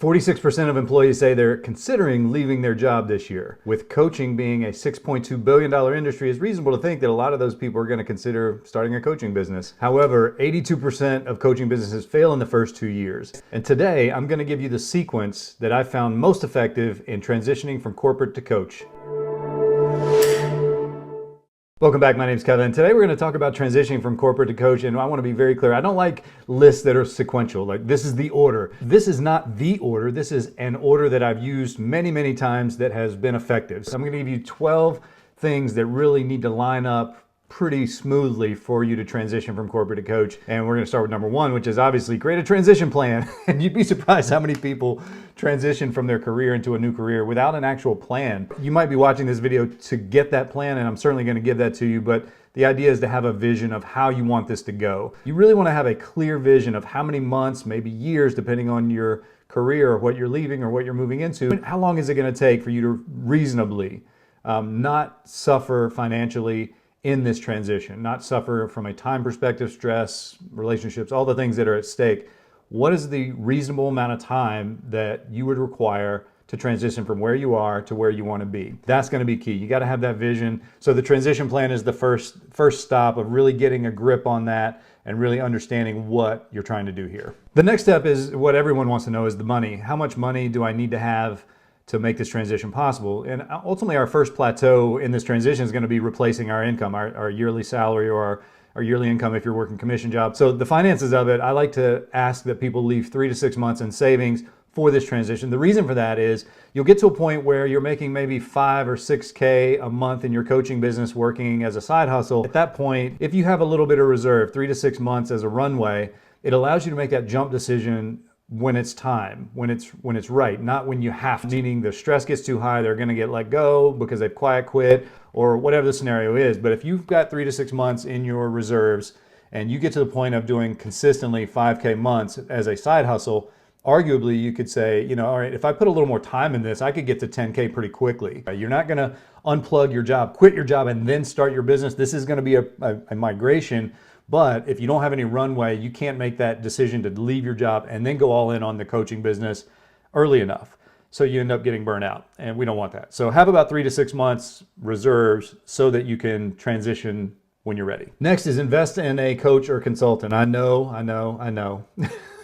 46% of employees say they're considering leaving their job this year. With coaching being a $6.2 billion industry, it's reasonable to think that a lot of those people are going to consider starting a coaching business. However, 82% of coaching businesses fail in the first 2 years. And today, I'm going to give you the sequence that I found most effective in transitioning from corporate to coach. Welcome back, my name is Kevin. Today we're going to talk about transitioning from corporate to coach, and I want to be very clear. I don't like lists that are sequential, like this is the order. This is not the order. This is an order that I've used many, many times that has been effective. So I'm going to give you 12 things that really need to line up pretty smoothly for you to transition from corporate to coach. And we're going to start with number one, which is obviously create a transition plan. And you'd be surprised how many people transition from their career into a new career without an actual plan. You might be watching this video to get that plan, and I'm certainly going to give that to you, but the idea is to have a vision of how you want this to go. You really want to have a clear vision of how many months, maybe years, depending on your career or what you're leaving or what you're moving into. How long is it going to take for you to reasonably not suffer financially in this transition, not suffer from a time perspective, stress, relationships, all the things that are at stake? What is the reasonable amount of time that you would require to transition from where you are to where you want to be? That's going to be key. You got to have that vision. So the transition plan is the first stop of really getting a grip on that and really understanding what you're trying to do here. The next step is what everyone wants to know, is the money. How much money do I need to have to make this transition possible? And ultimately our first plateau in this transition is going to be replacing our income, our yearly salary, or our yearly income if you're working commission job. So the finances of it, I like to ask that people leave 3 to 6 months in savings for this transition. The reason for that is you'll get to a point where you're making maybe 5 or 6K a month in your coaching business working as a side hustle. At that point, if you have a little bit of reserve, 3 to 6 months as a runway, it allows you to make that jump decision when it's time, when it's right, not when you have to. Meaning the stress gets too high, they're going to get let go because they've quiet quit or whatever the scenario is. But if you've got 3 to 6 months in your reserves and you get to the point of doing consistently 5K months as a side hustle, arguably you could say, you know, all right, if I put a little more time in this, I could get to 10K pretty quickly. You're not going to unplug your job, quit your job, and then start your business. This is going to be a migration. But if you don't have any runway, you can't make that decision to leave your job and then go all in on the coaching business early enough. So you end up getting burnt out, and we don't want that. So have about 3 to 6 months reserves so that you can transition when you're ready. Next is invest in a coach or consultant. I know.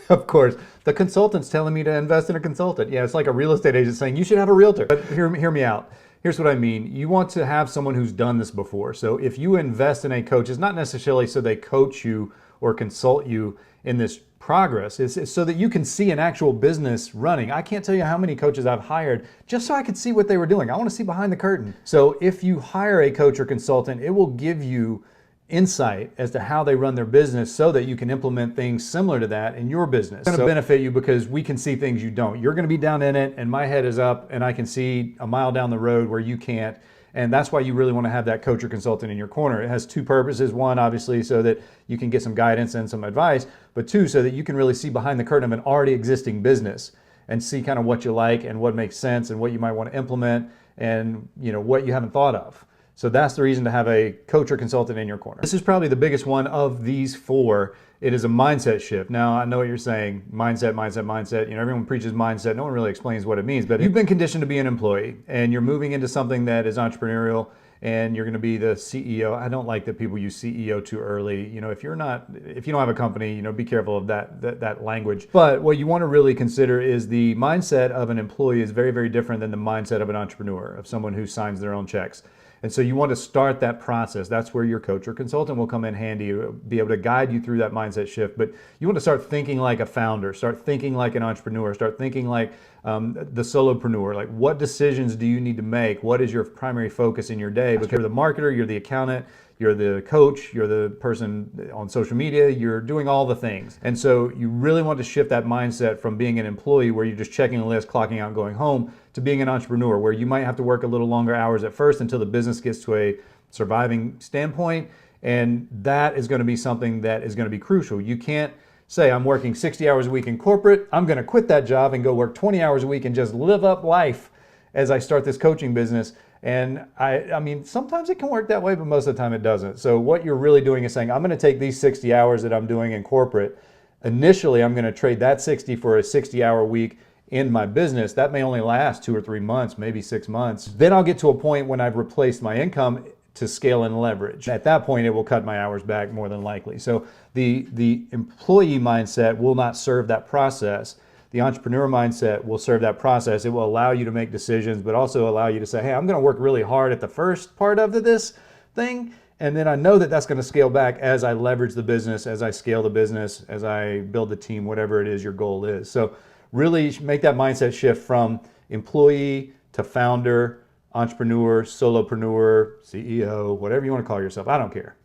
Of course, the consultant's telling me to invest in a consultant. Yeah, it's like a real estate agent saying you should have a realtor. But hear me out. Here's what I mean. You want to have someone who's done this before. So if you invest in a coach, it's not necessarily so they coach you or consult you in this progress. It's so that you can see an actual business running. I can't tell you how many coaches I've hired just so I could see what they were doing. I want to see behind the curtain. So if you hire a coach or consultant, it will give you insight as to how they run their business so that you can implement things similar to that in your business. It's going to benefit you because we can see things you don't. You're going to be down in it and my head is up and I can see a mile down the road where you can't. And that's why you really want to have that coach or consultant in your corner. It has two purposes. One, obviously, so that you can get some guidance and some advice, but two, so that you can really see behind the curtain of an already existing business and see kind of what you like and what makes sense and what you might want to implement and, you know, what you haven't thought of. So that's the reason to have a coach or consultant in your corner. This is probably the biggest one of these four. It is a mindset shift. Now, I know what you're saying, mindset. You know, everyone preaches mindset. No one really explains what it means, but you've been conditioned to be an employee and you're moving into something that is entrepreneurial and you're going to be the CEO. I don't like that people use CEO too early. You know, if you don't have a company, you know, be careful of that language. But what you want to really consider is the mindset of an employee is very, very different than the mindset of an entrepreneur, of someone who signs their own checks. And so you want to start that process. That's where your coach or consultant will come in handy, be able to guide you through that mindset shift. But you want to start thinking like a founder, start thinking like an entrepreneur, start thinking like the solopreneur. Like, what decisions do you need to make? What is your primary focus in your day? Because you're the marketer, you're the accountant, you're the coach, you're the person on social media, you're doing all the things. And so you really want to shift that mindset from being an employee where you're just checking a list, clocking out, and going home, to being an entrepreneur where you might have to work a little longer hours at first until the business gets to a surviving standpoint. And that is going to be something that is going to be crucial. You can't say, I'm working 60 hours a week in corporate, I'm going to quit that job and go work 20 hours a week and just live up life as I start this coaching business. And I mean, sometimes it can work that way, but most of the time it doesn't. So what you're really doing is saying, I'm going to take these 60 hours that I'm doing in corporate. Initially, I'm going to trade that 60 for a 60-hour week in my business, that may only last 2 or 3 months, maybe 6 months. Then I'll get to a point when I've replaced my income to scale and leverage. At that point, it will cut my hours back more than likely. So the employee mindset will not serve that process. The entrepreneur mindset will serve that process. It will allow you to make decisions, but also allow you to say, hey, I'm going to work really hard at the first part of this thing. And then I know that that's going to scale back as I leverage the business, as I scale the business, as I build the team, whatever it is your goal is. So really make that mindset shift from employee to founder, entrepreneur, solopreneur, CEO, whatever you want to call yourself. I don't care.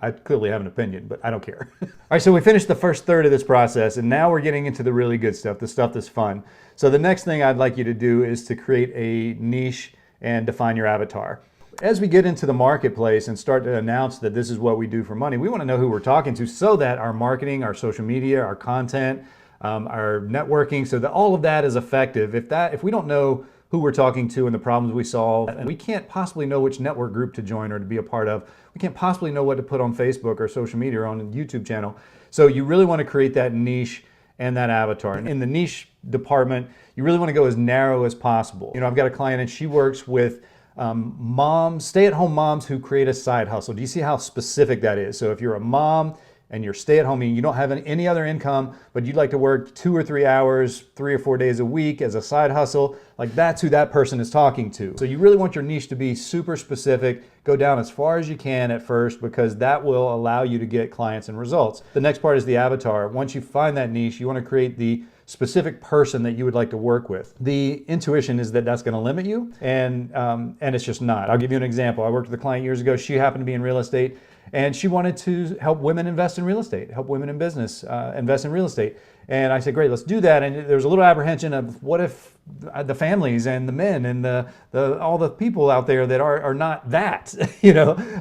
I clearly have an opinion, but I don't care. All right, so we finished the first third of this process, and now we're getting into the really good stuff, the stuff that's fun. So the next thing I'd like you to do is to create a niche and define your avatar. As we get into the marketplace and start to announce that this is what we do for money, we want to know who we're talking to so that our marketing, our social media, our content, our networking, so that all of that is effective. If we don't know who we're talking to and the problems we solve, and we can't possibly know which network group to join or to be a part of, we can't possibly know what to put on Facebook or social media or on a YouTube channel. So you really want to create that niche and that avatar. And in the niche department, you really want to go as narrow as possible. I've got a client and she works with moms, stay-at-home moms who create a side hustle. Do you see how specific that is? So if you're a mom and you're stay-at-home and you don't have any other income, but you'd like to work 2 or 3 hours, 3 or 4 days a week as a side hustle, like that's who that person is talking to. So you really want your niche to be super specific. Go down as far as you can at first because that will allow you to get clients and results. The next part is the avatar. Once you find that niche, you want to create the specific person that you would like to work with. The intuition is that that's going to limit you, and it's just not. I'll give you an example. I worked with a client years ago. She happened to be in real estate, and she wanted to help women invest in real estate, help women in business invest in real estate. And I said, great, let's do that. And there was a little apprehension of what if the families and the men and all the people out there that are not that,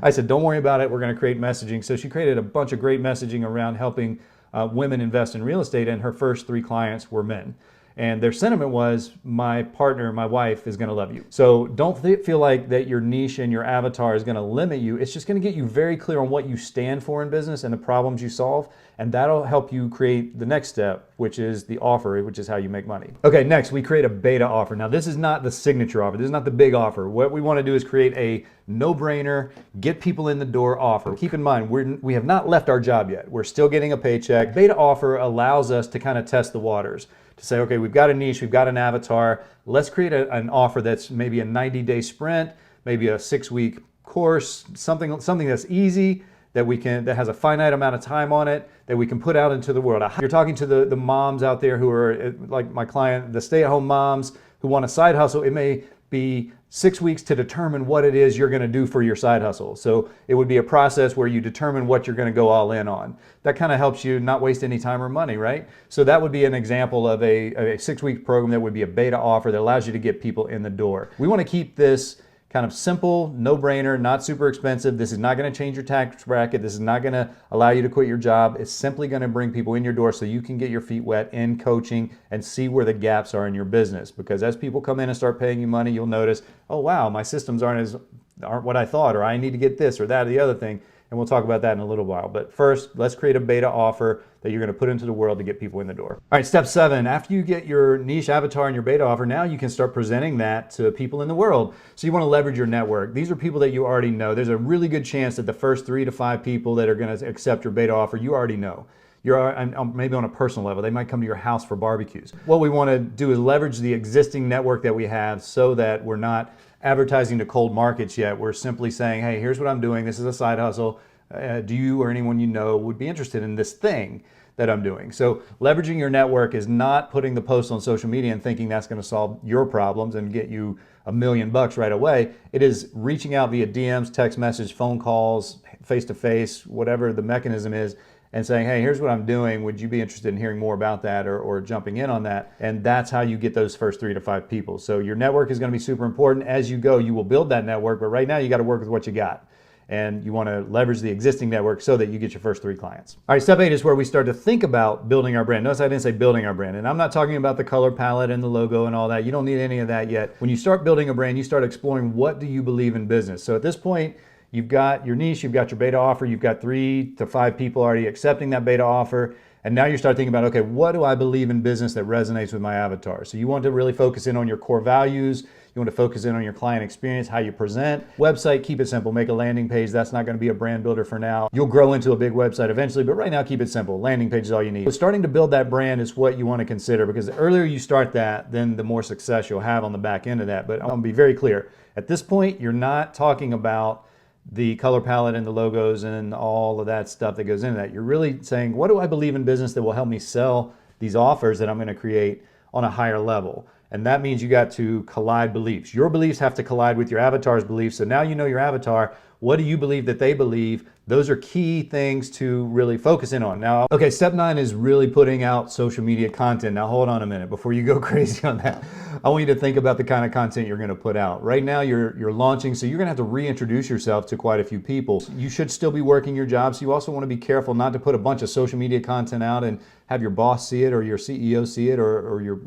I said, don't worry about it. We're going to create messaging. So she created a bunch of great messaging around helping women invest in real estate, and her first 3 clients were men. And their sentiment was, my partner, my wife is going to love you. So don't feel like that your niche and your avatar is going to limit you. It's just going to get you very clear on what you stand for in business and the problems you solve. And that'll help you create the next step, which is the offer, which is how you make money. Okay, next we create a beta offer. Now this is not the signature offer. This is not the big offer. What we want to do is create a no-brainer, get people in the door offer. Keep in mind, we have not left our job yet. We're still getting a paycheck. Beta offer allows us to kind of test the waters, to say, okay, we've got a niche, we've got an avatar. Let's create an offer that's maybe a 90-day sprint, maybe a 6-week course, something that's easy, that has a finite amount of time on it, that we can put out into the world. You're talking to the moms out there who are like my client, the stay-at-home moms who want a side hustle. It may be 6 weeks to determine what it is you're going to do for your side hustle. So it would be a process where you determine what you're going to go all in on. That kind of helps you not waste any time or money, right? So that would be an example of a 6-week program that would be a beta offer that allows you to get people in the door. We want to keep this kind of simple, no-brainer, not super expensive. This is not going to change your tax bracket. This is not going to allow you to quit your job. It's simply going to bring people in your door so you can get your feet wet in coaching and see where the gaps are in your business. Because as people come in and start paying you money, you'll notice, oh wow, my systems aren't what I thought, or I need to get this or that or the other thing. And we'll talk about that in a little while. But first, let's create a beta offer that you're going to put into the world to get people in the door. All right, step 7, after you get your niche avatar and your beta offer, now you can start presenting that to people in the world. So you want to leverage your network. These are people that you already know. There's a really good chance that the first 3 to 5 people that are going to accept your beta offer, you already know. Maybe on a personal level, they might come to your house for barbecues. What we want to do is leverage the existing network that we have so that we're not advertising to cold markets yet. We're simply saying, hey, here's what I'm doing. This is a side hustle. Do you or anyone you know would be interested in this thing that I'm doing? So leveraging your network is not putting the post on social media and thinking that's going to solve your problems and get you $1 million right away. It is reaching out via DMs, text message, phone calls, face-to-face, whatever the mechanism is, and saying, hey, here's what I'm doing. Would you be interested in hearing more about that or jumping in on that? And that's how you get those first 3 to 5 people. So your network is going to be super important. As you go, you will build that network, but right now you got to work with what you got. And you want to leverage the existing network so that you get your first 3 clients. All right, step 8 is where we start to think about building our brand. Notice I didn't say building our brand. And I'm not talking about the color palette and the logo and all that. You don't need any of that yet. When you start building a brand, you start exploring, what do you believe in business? So at this point, you've got your niche, you've got your beta offer, you've got 3 to 5 people already accepting that beta offer. And now you start thinking about, okay, what do I believe in business that resonates with my avatar? So you want to really focus in on your core values. You want to focus in on your client experience, how you present. Website, keep it simple. Make a landing page. That's not going to be a brand builder for now. You'll grow into a big website eventually, but right now keep it simple. Landing page is all you need. So starting to build that brand is what you want to consider, because the earlier you start that, then the more success you'll have on the back end of that. But I want to be very clear. At this point, you're not talking about the color palette and the logos and all of that stuff that goes into that. You're really saying, what do I believe in business that will help me sell these offers that I'm going to create on a higher level? And that means you got to collide beliefs. Your beliefs have to collide with your avatar's beliefs. So now you know your avatar. What do you believe that they believe? Those are key things to really focus in on. Now, okay, step 9 is really putting out social media content. Now, hold on a minute before you go crazy on that. I want you to think about the kind of content you're going to put out. Right now, you're launching, so you're going to have to reintroduce yourself to quite a few people. You should still be working your job, so you also want to be careful not to put a bunch of social media content out and have your boss see it, or your CEO see it, or your,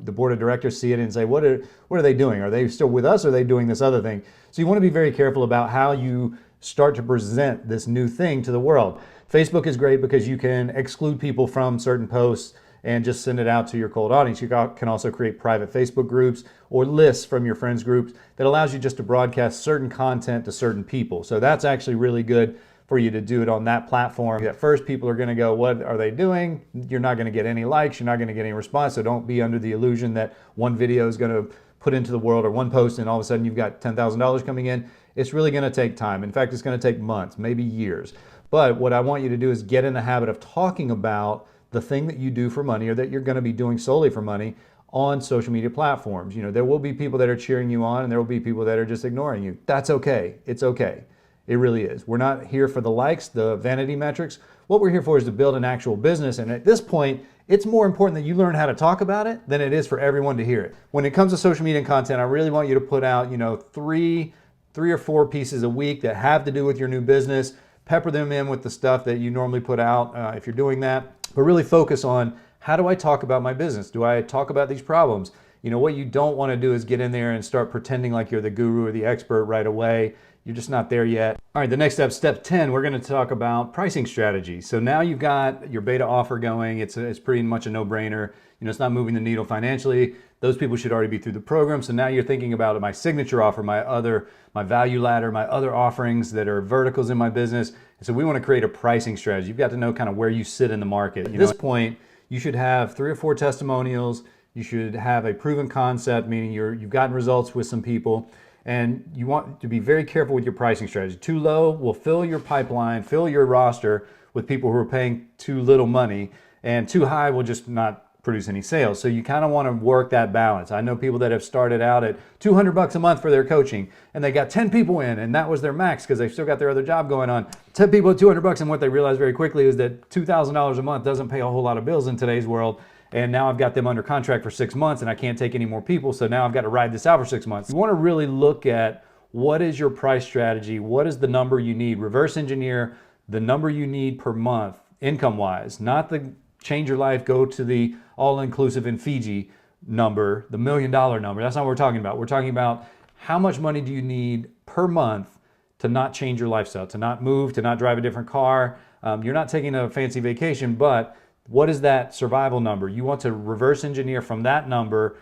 the board of directors see it and say, what are they doing? Are they still with us, or are they doing this other thing? So you want to be very careful about how you start to present this new thing to the world. Facebook is great because you can exclude people from certain posts and just send it out to your cold audience. You can also create private Facebook groups or lists from your friends groups that allows you just to broadcast certain content to certain people. So that's actually really good for you to do it on that platform. At first, people are going to go, what are they doing? You're not going to get any likes. You're not going to get any response. So don't be under the illusion that one video is going to put into the world, or one post, and all of a sudden you've got $10,000 coming in. It's really going to take time. In fact, it's going to take months, maybe years. But what I want you to do is get in the habit of talking about the thing that you do for money, or that you're going to be doing solely for money on social media platforms. There will be people that are cheering you on, and there will be people that are just ignoring you. That's okay. It's okay. It really is. We're not here for the likes, the vanity metrics. What we're here for is to build an actual business. And at this point, it's more important that you learn how to talk about it than it is for everyone to hear it. When it comes to social media content, I really want you to put out, three or four pieces a week that have to do with your new business. Pepper them in with the stuff that you normally put out if you're doing that. But really focus on, how do I talk about my business? Do I talk about these problems? What you don't want to do is get in there and start pretending like you're the guru or the expert right away. You're just not there yet. All right, the next step, step 10, we're going to talk about pricing strategy. So now you've got your beta offer going. It's pretty much a no-brainer. It's not moving the needle financially. Those people should already be through the program. So now you're thinking about my signature offer, my value ladder, my other offerings that are verticals in my business. And so we want to create a pricing strategy. You've got to know kind of where you sit in the market. At this point, you should have 3 or 4 testimonials. You should have a proven concept, meaning you've gotten results with some people. And you want to be very careful with your pricing strategy. Too low will fill your pipeline, fill your roster with people who are paying too little money, and too high will just not produce any sales. So you kind of want to work that balance. I know people that have started out at $200 a month for their coaching, and they got 10 people in, and that was their max because they've still got their other job going on. 10 people at $200, and what they realize very quickly is that $2,000 a month doesn't pay a whole lot of bills in today's world. And now I've got them under contract for 6 months, and I can't take any more people, so now I've got to ride this out for 6 months. You want to really look at, what is your price strategy? What is the number you need? Reverse engineer the number you need per month, income-wise, not the change your life, go to the all-inclusive in Fiji number, the $1 million number. That's not what we're talking about. We're talking about, how much money do you need per month to not change your lifestyle, to not move, to not drive a different car. You're not taking a fancy vacation, but what is that survival number? You want to reverse engineer from that number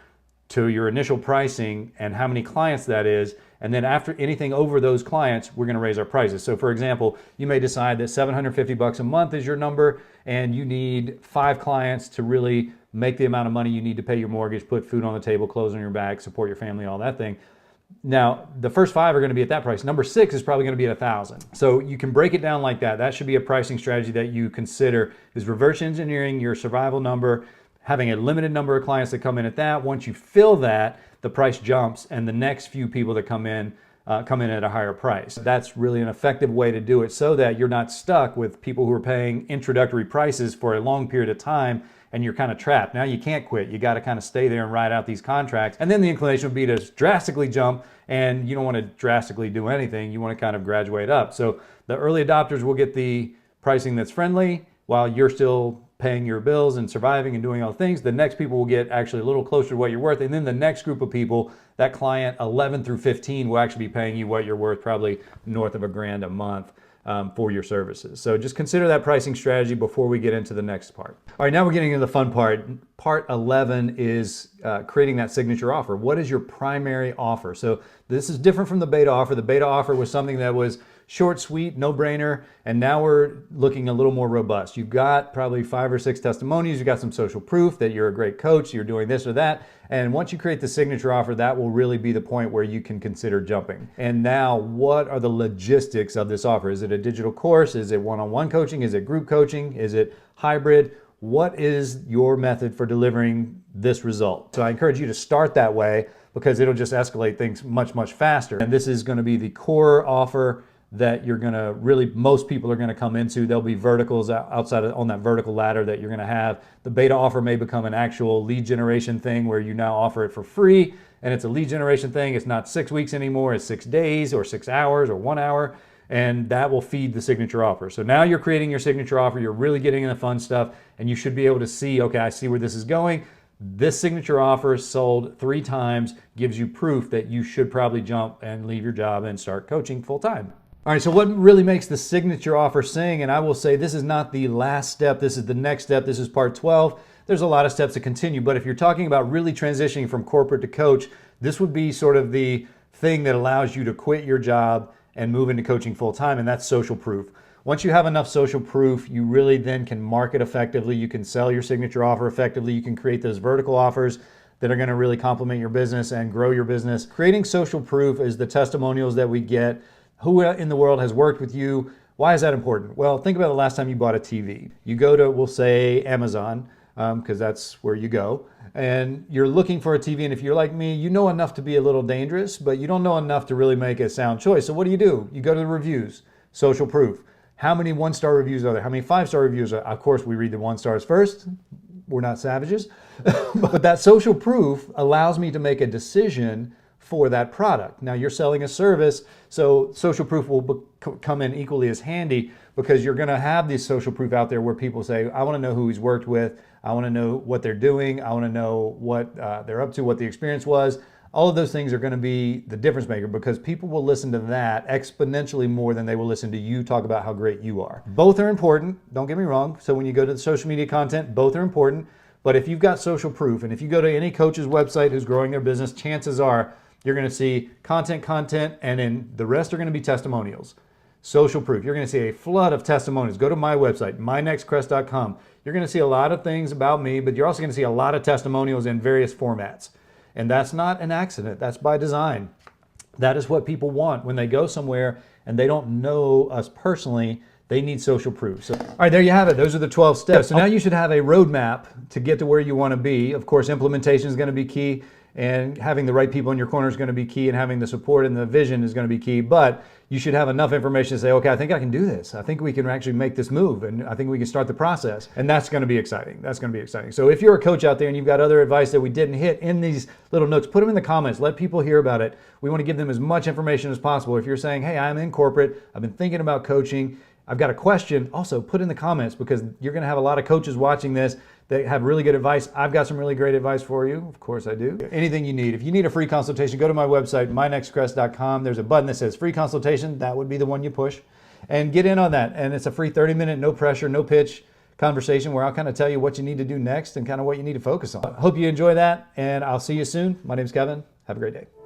to your initial pricing and how many clients that is. And then after anything over those clients, we're going to raise our prices. So for example, you may decide that $750 a month is your number, and you need 5 clients to really make the amount of money you need to pay your mortgage, put food on the table, clothes on your back, support your family, all that thing. Now, the first 5 are going to be at that price. Number 6 is probably going to be at $1,000. So you can break it down like that. That should be a pricing strategy that you consider, is reverse engineering your survival number, having a limited number of clients that come in at that. Once you fill that, the price jumps, and the next few people that come in at a higher price. That's really an effective way to do it, so that you're not stuck with people who are paying introductory prices for a long period of time, and you're kind of trapped. Now you can't quit. You got to kind of stay there and ride out these contracts. And then the inclination would be to drastically jump, and you don't want to drastically do anything. You want to kind of graduate up. So the early adopters will get the pricing that's friendly while you're still paying your bills and surviving and doing all the things. The next people will get actually a little closer to what you're worth. And then the next group of people, that client 11 through 15, will actually be paying you what you're worth, probably north of $1,000 a month. for your services. So just consider that pricing strategy before we get into the next part. All right, now we're getting into the fun part. Part 11 is creating that signature offer. What is your primary offer? So this is different from the beta offer. The beta offer was something that was short, sweet, no-brainer, and now we're looking a little more robust. You've got probably 5 or 6 testimonials, you've got some social proof that you're a great coach, you're doing this or that, and once you create the signature offer, that will really be the point where you can consider jumping. And now, what are the logistics of this offer? Is it a digital course? Is it one-on-one coaching? Is it group coaching? Is it hybrid? What is your method for delivering this result? So I encourage you to start that way because it'll just escalate things much, much faster. And this is going to be the core offer that you're going to really, most people are going to come into. There'll be verticals outside on that vertical ladder that you're going to have. The beta offer may become an actual lead generation thing where you now offer it for free, and it's a lead generation thing. It's not 6 weeks anymore, it's 6 days or 6 hours or 1 hour, and that will feed the signature offer. So now you're creating your signature offer, you're really getting in the fun stuff, and you should be able to see, okay, I see where this is going. This signature offer sold 3 times gives you proof that you should probably jump and leave your job and start coaching full time. All right, so what really makes the signature offer sing, and I will say this is not the last step, this is the next step, this is part 12. There's a lot of steps to continue, but if you're talking about really transitioning from corporate to coach, this would be sort of the thing that allows you to quit your job and move into coaching full time, and that's social proof. Once you have enough social proof, you really then can market effectively, you can sell your signature offer effectively, you can create those vertical offers that are going to really complement your business and grow your business. Creating social proof is the testimonials that we get. Who in the world has worked with you? Why is that important? Well, think about the last time you bought a TV. You go to, we'll say, Amazon, because that's where you go, and you're looking for a TV, and if you're like me, you know enough to be a little dangerous, but you don't know enough to really make a sound choice. So what do? You go to the reviews, social proof. How many 1-star reviews are there? How many 5-star reviews are there? Of course, we read the 1 stars first. We're not savages. But that social proof allows me to make a decision for that product. Now you're selling a service, so social proof will come in equally as handy because you're going to have this social proof out there where people say, I want to know who he's worked with, I want to know what they're doing, I want to know what they're up to, what the experience was. All of those things are going to be the difference maker because people will listen to that exponentially more than they will listen to you talk about how great you are. Both are important, don't get me wrong. So when you go to the social media content, both are important. But if you've got social proof, and if you go to any coach's website who's growing their business, chances are you're going to see content, and then the rest are going to be testimonials. Social proof. You're going to see a flood of testimonials. Go to my website, mynextcrest.com. You're going to see a lot of things about me, but you're also going to see a lot of testimonials in various formats. And that's not an accident. That's by design. That is what people want when they go somewhere and they don't know us personally. They need social proof. So, all right, there you have it. Those are the 12 steps. So now you should have a roadmap to get to where you want to be. Of course, implementation is going to be key, and having the right people in your corner is going to be key, and having the support and the vision is going to be key. But you should have enough information to say, okay, I think I can do this. I think we can actually make this move, and I think we can start the process. And that's going to be exciting. That's going to be exciting. So if you're a coach out there and you've got other advice that we didn't hit in these little notes, put them in the comments. Let people hear about it. We want to give them as much information as possible. If you're saying, hey, I'm in corporate, I've been thinking about coaching, I've got a question, also put in the comments because you're going to have a lot of coaches watching this that have really good advice. I've got some really great advice for you. Of course I do. Anything you need. If you need a free consultation, go to my website, mynextcrest.com. There's a button that says free consultation. That would be the one you push and get in on that. And it's a free 30-minute, no pressure, no pitch conversation where I'll kind of tell you what you need to do next and kind of what you need to focus on. Hope you enjoy that, and I'll see you soon. My name's Kevin. Have a great day.